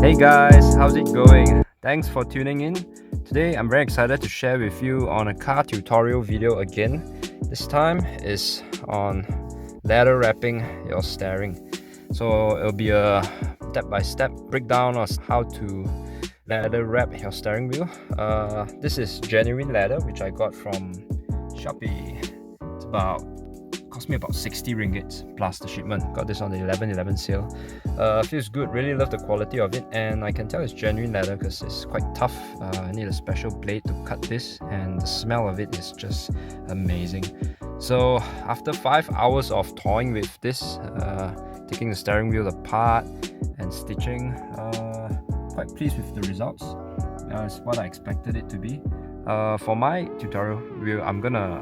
Hey guys, how's it going? Thanks for tuning in. Today I'm very excited to share with you on a car tutorial video again. This time is on ladder wrapping your steering. So it'll be a step-by-step breakdown of how to ladder wrap your steering wheel. This is genuine leather which I got from Shopee. It's cost me about 60 ringgits plus the shipment. Got this on the 11/11 sale. Feels good, really love the quality of it, and I can tell it's genuine leather because it's quite tough. I need a special blade to cut this, and the smell of it is just amazing. So after 5 hours of toying with this, taking the steering wheel apart and stitching, quite pleased with the results. It's what I expected it to be. For my tutorial review, I'm gonna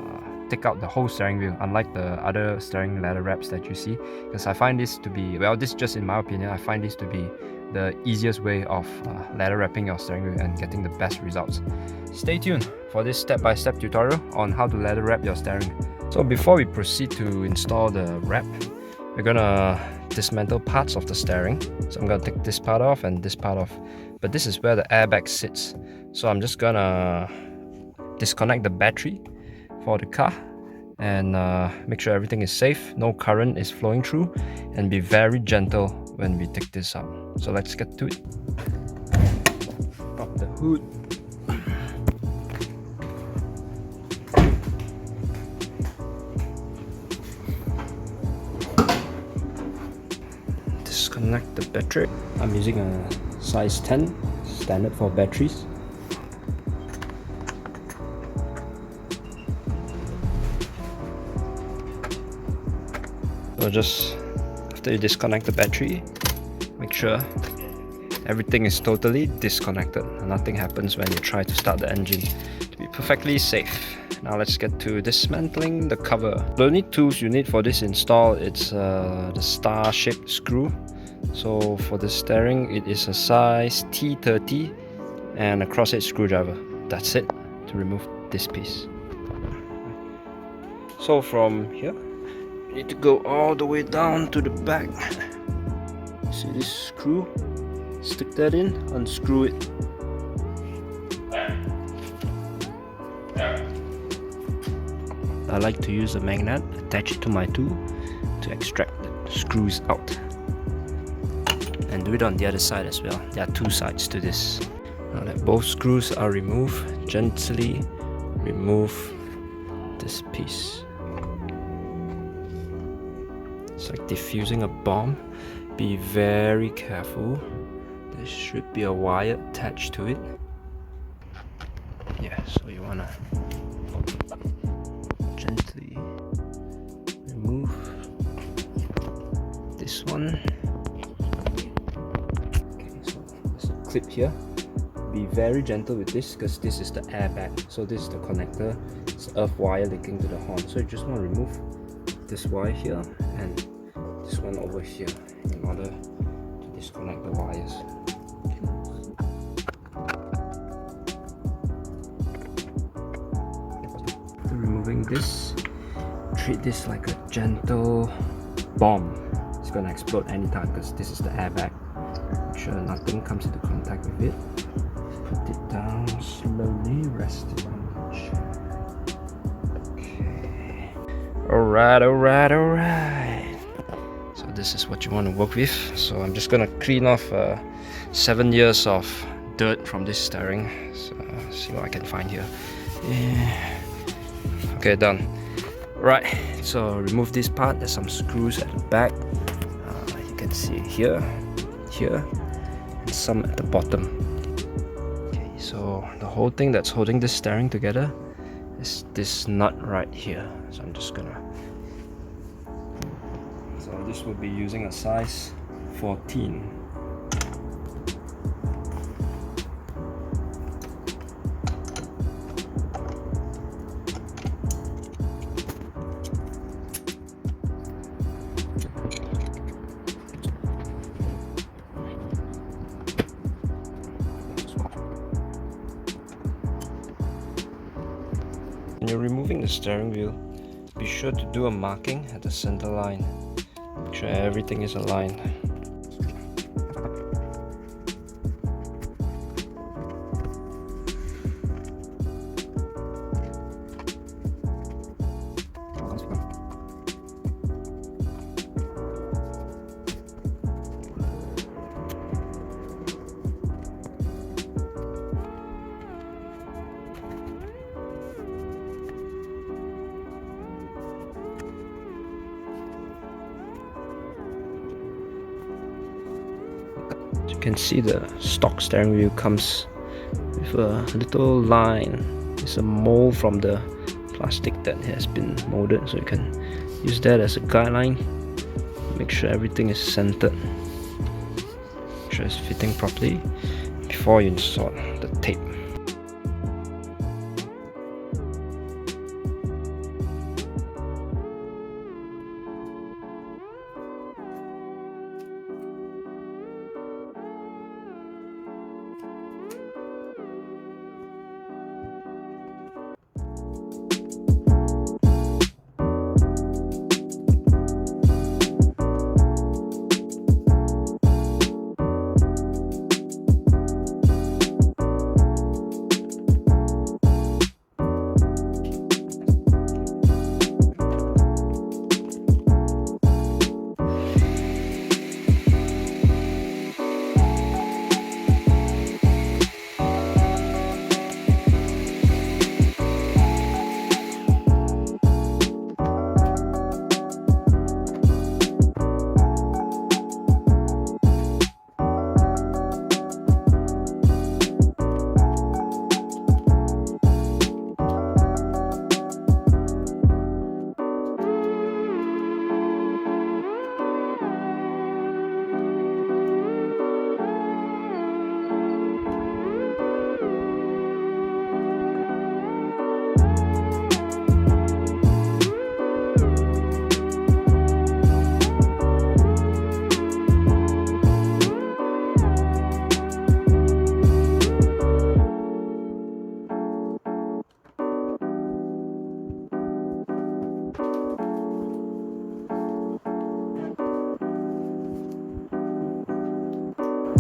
take out the whole steering wheel, unlike the other steering ladder wraps that you see, because I find this to be, well, this just in my opinion, I find this to be the easiest way of ladder wrapping your steering wheel and getting the best results. Stay tuned for this step-by-step tutorial on how to ladder wrap your steering. So before we proceed to install the wrap, we're gonna dismantle parts of the steering. So I'm gonna take this part off and this part off, but this is where the airbag sits. So I'm just gonna disconnect the battery for the car and make sure everything is safe, no current is flowing through, and be very gentle when we take this out. So let's get to it. Pop the hood. Disconnect the battery. I'm using a size 10, standard for batteries. So just after you disconnect the battery, make sure everything is totally disconnected and nothing happens when you try to start the engine, to be perfectly safe. Now let's get to dismantling the cover. The only tools you need for this install, it's the star-shaped screw. So for the steering, it is a size T30 and a crosshead screwdriver. That's it to remove this piece. So from here, you need to go all the way down to the back. See this screw? Stick that in, unscrew it. I like to use a magnet, attach it to my tool to extract the screws out. And do it on the other side as well. There are two sides to this. Now that both screws are removed, gently remove this piece. It's like diffusing a bomb. Be very careful. There should be a wire attached to it. Yeah, so you wanna gently remove this one. Okay, so there's a clip here. Be very gentle with this because this is the airbag. So this is the connector. It's earth wire linking to the horn. So you just want to remove this wire here and this one over here in order to disconnect the wires. After removing this, treat this like a gentle bomb. It's gonna explode anytime because this is the airbag. Make sure nothing comes into contact with it. Put it down slowly, rest it on the chair. Okay. Alright. So this is what you want to work with. So I'm just gonna clean off 7 years of dirt from this steering. So see what I can find here. Yeah. Okay, done. Right, so remove this part. There's some screws at the back. You can see here, and some at the bottom. Okay, so the whole thing that's holding this steering together is this nut right here. So I'm just gonna. So this will be using a size 14. When you're removing the steering wheel, be sure to do a marking at the center line. Make sure everything is aligned. As you can see, the stock steering wheel comes with a little line. It's a mold from the plastic that has been molded, so you can use that as a guideline. Make sure everything is centered, make sure it's fitting properly before you install the tape.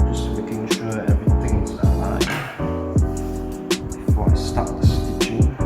Just making sure everything is aligned before I start the stitching.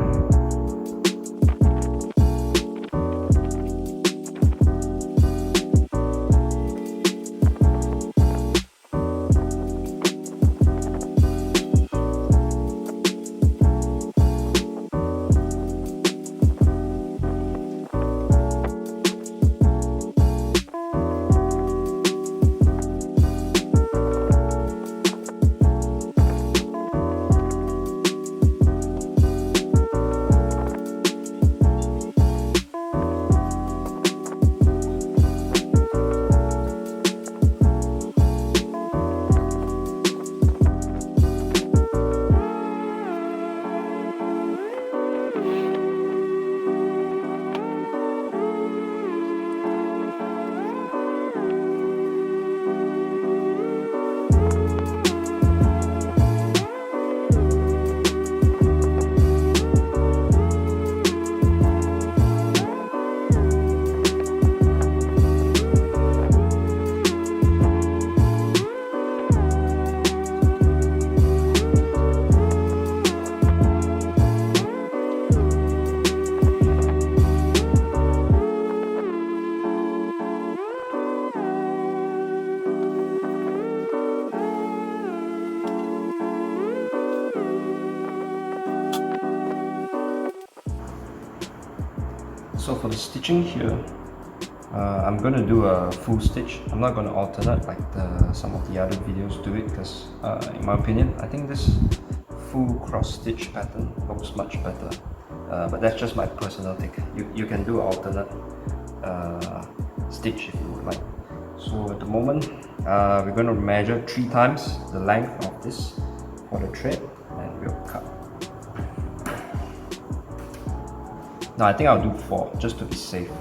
So for the stitching here, I'm going to do a full stitch. I'm not going to alternate like some of the other videos do it, because in my opinion, I think this full cross stitch pattern looks much better. But that's just my personal take. You can do alternate stitch if you would like. So at the moment, we're going to measure 3 times the length of this for the thread, and we'll cut. Now I think I'll do 4 just to be safe,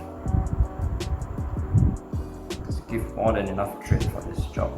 because it gives more than enough thread for this job.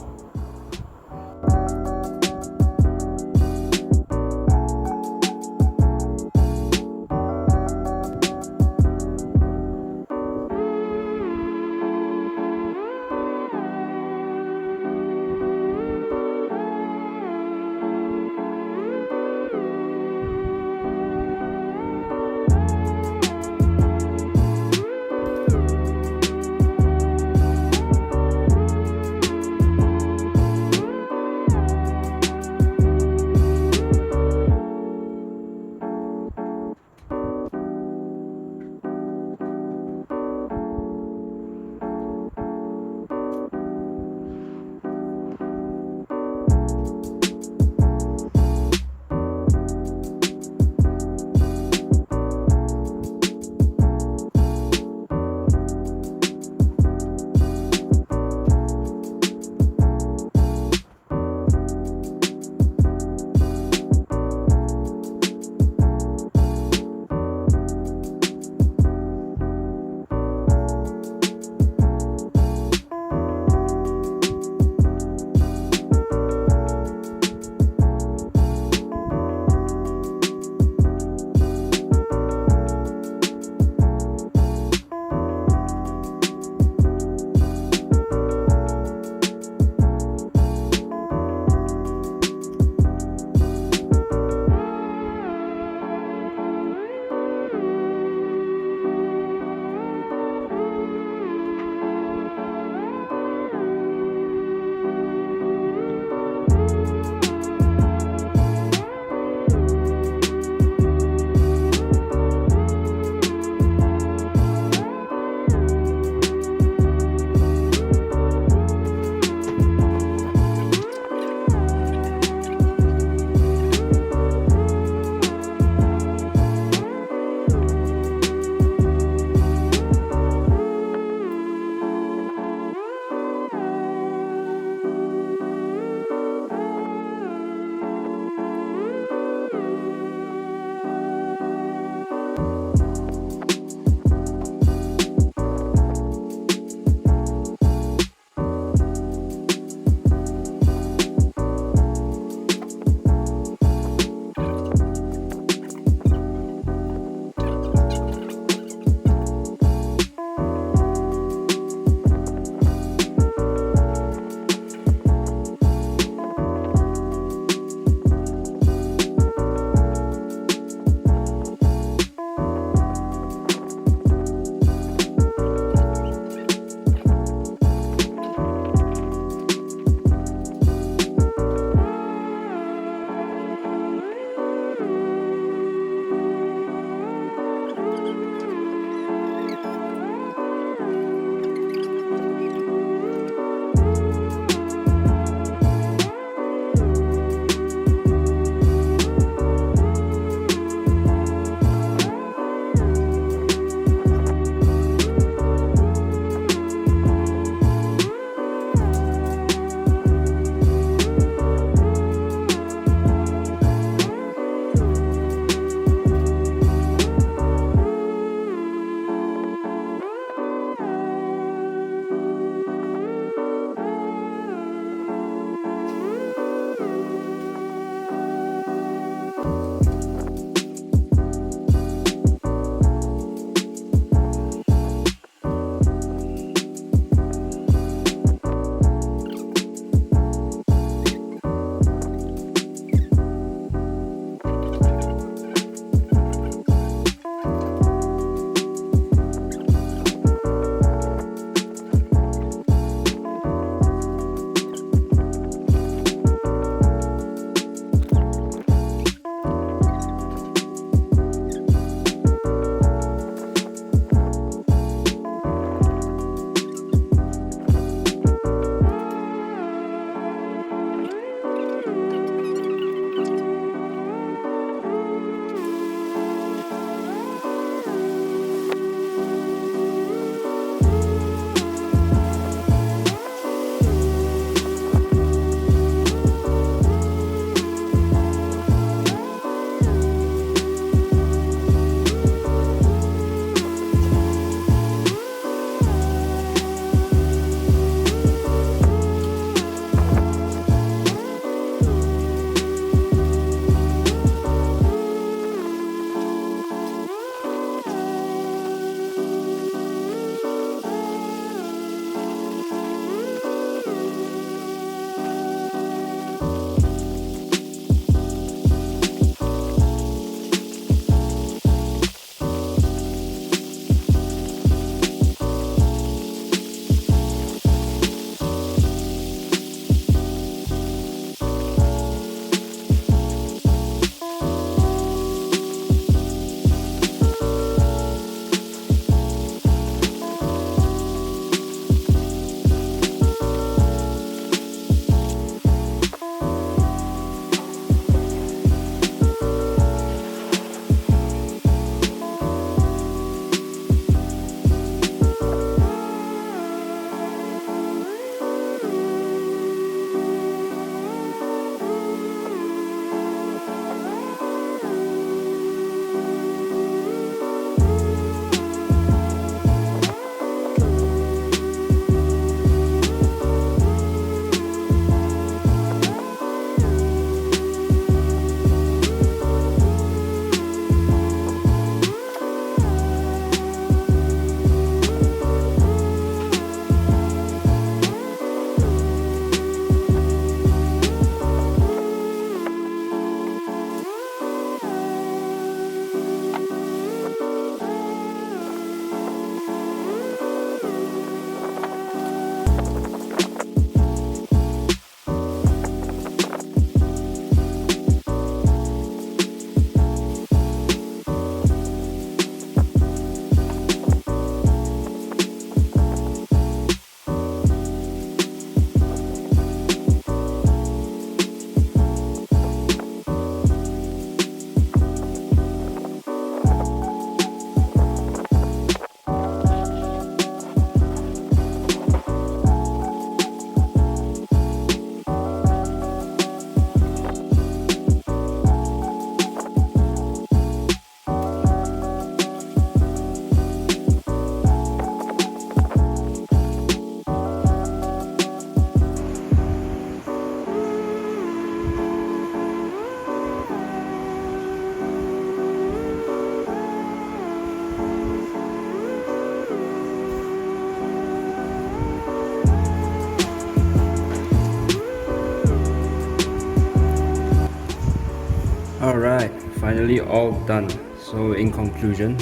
Alright, finally all done. So in conclusion,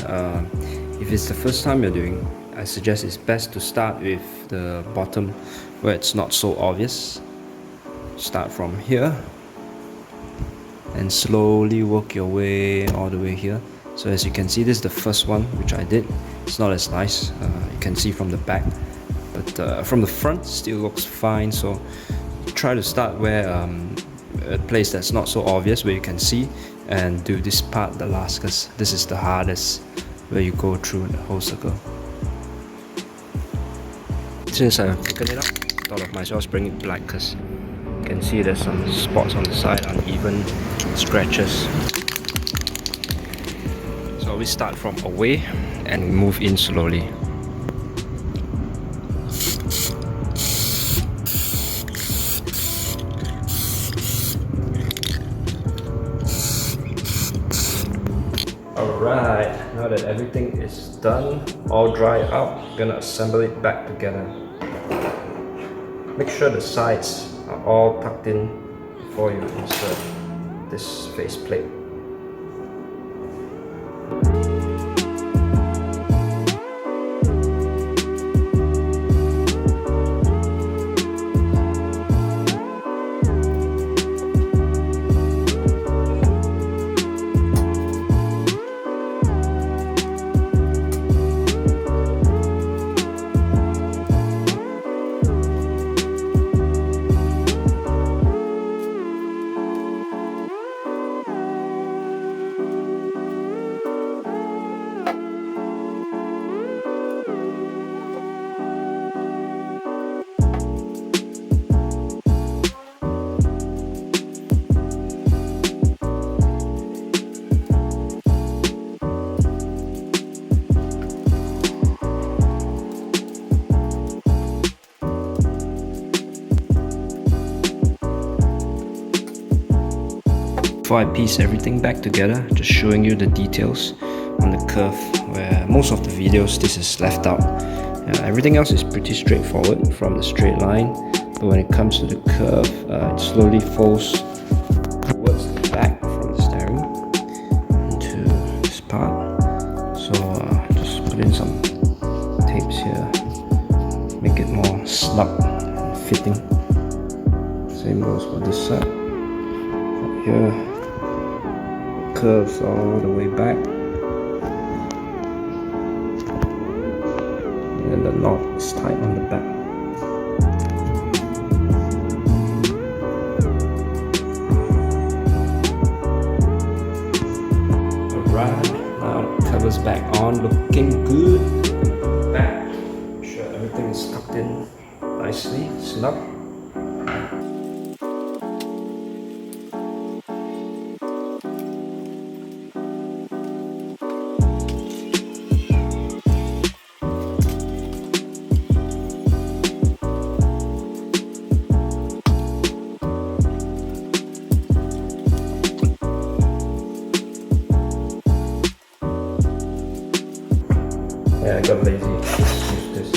if it's the first time you're doing, I suggest it's best to start with the bottom where it's not so obvious. Start from here and slowly work your way all the way here. So as you can see, this is the first one which I did. It's not as nice, you can see from the back, but from the front still looks fine. So try to start where a place that's not so obvious, where you can see, and do this part the last, because this is the hardest, where you go through the whole circle. Since I've taken it out, I thought of myself bring it black, because you can see there's some spots on the side, uneven scratches. So we start from away and move in slowly. Alright, now that everything is done, all dry out, I'm gonna assemble it back together. Make sure the sides are all tucked in before you insert this faceplate. Before I piece everything back together, just showing you the details on the curve, where most of the videos this is left out. Everything else is pretty straightforward from the straight line, but when it comes to the curve, it slowly folds towards the back from the steering into this part. So just put in some tapes here, make it more snug and fitting. Same goes for this side. From here, curves all the way back, and the knot is tight on the back. Alright, now the cover's back on, looking good. Back, make sure everything is tucked in nicely, snug. Yeah, I got lazy. Let's use this.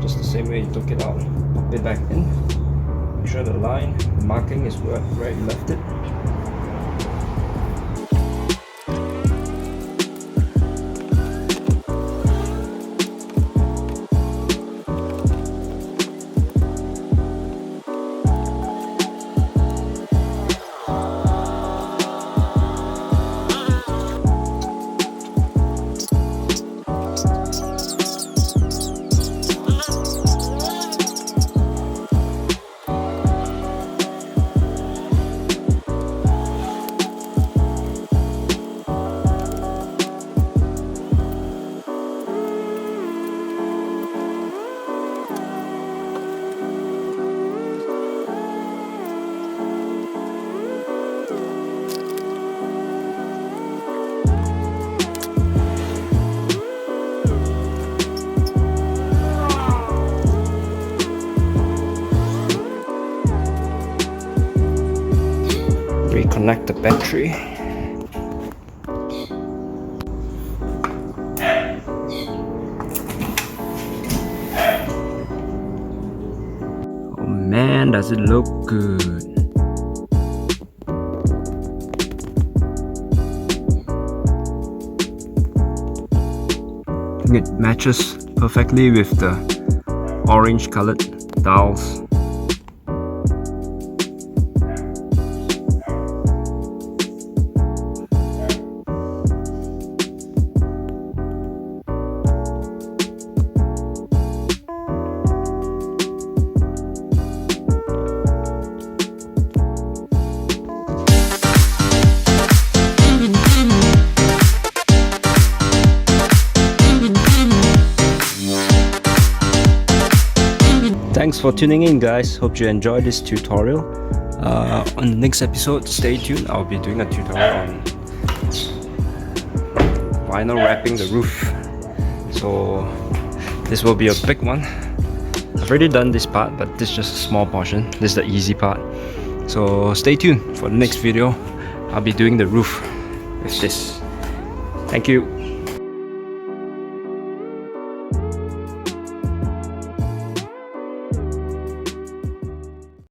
just the same way you took it out. Pop it back in. Make sure the line, the marking is where you left it. Reconnect the battery. Oh man, does it look good. I think it matches perfectly with the orange colored dials. Thanks for tuning in, guys. Hope you enjoyed this tutorial. On the next episode, stay tuned. I'll be doing a tutorial on vinyl wrapping the roof. So this will be a big one. I've already done this part, but this is just a small portion. This is the easy part. So stay tuned for the next video. I'll be doing the roof with this. Thank you.